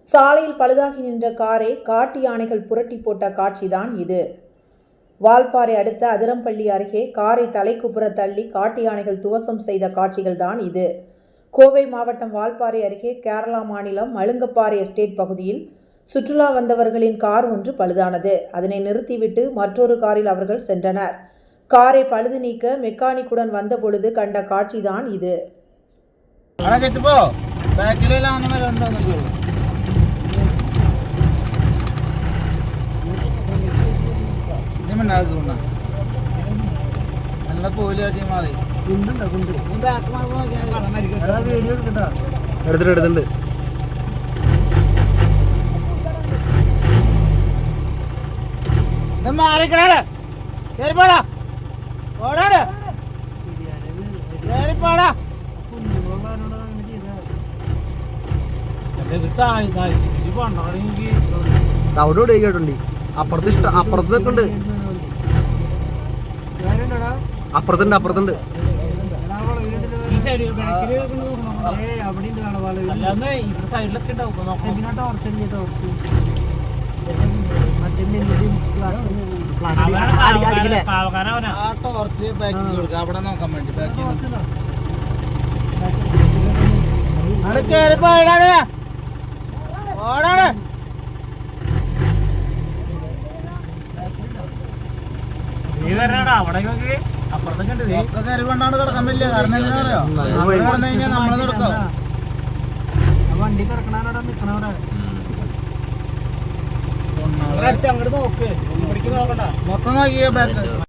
சாலையில் பழுதாகி நின்ற காரை காட்டு யானைகள் புரட்டி போட்ட காட்சிதான் இது. வால்பாறை அடுத்த அதிரம்பள்ளி அருகே காரை தலைக்குப்புற தள்ளி காட்டு யானைகள் துவசம் செய்த காட்சிகள் தான் இது. கோவை மாவட்டம் வால்பாறை அருகே கேரளா மாநிலம் மழுங்கப்பாறை எஸ்டேட் பகுதியில் சுற்றுலா வந்தவர்களின் கார் ஒன்று பழுதானது. அதனை நிறுத்திவிட்டு மற்றொரு காரில் அவர்கள் சென்றனர். காரை பழுது நீக்க மெக்கானிக்குடன் வந்த பொழுது கண்ட காட்சிதான் இது. എടുത്തിട്ടുണ്ട് അവരോട് കേട്ടുണ്ട് അപ്പുറത്തുണ്ട് അപ്പുറത്തുണ്ട് അവിടെ നോക്കാൻ വേണ്ടി അപ്പുറത്തൊക്കെ കയറിക്കൊണ്ടാണ് കിടക്കാൻ പറ്റില്ല. കാരണം എന്താ പറയാ, നമ്മളെ നടക്കാം. വണ്ടി കിടക്കണവിടെ നിക്കണവിടെ മൊത്തം നോക്കിയ ബാക്ക്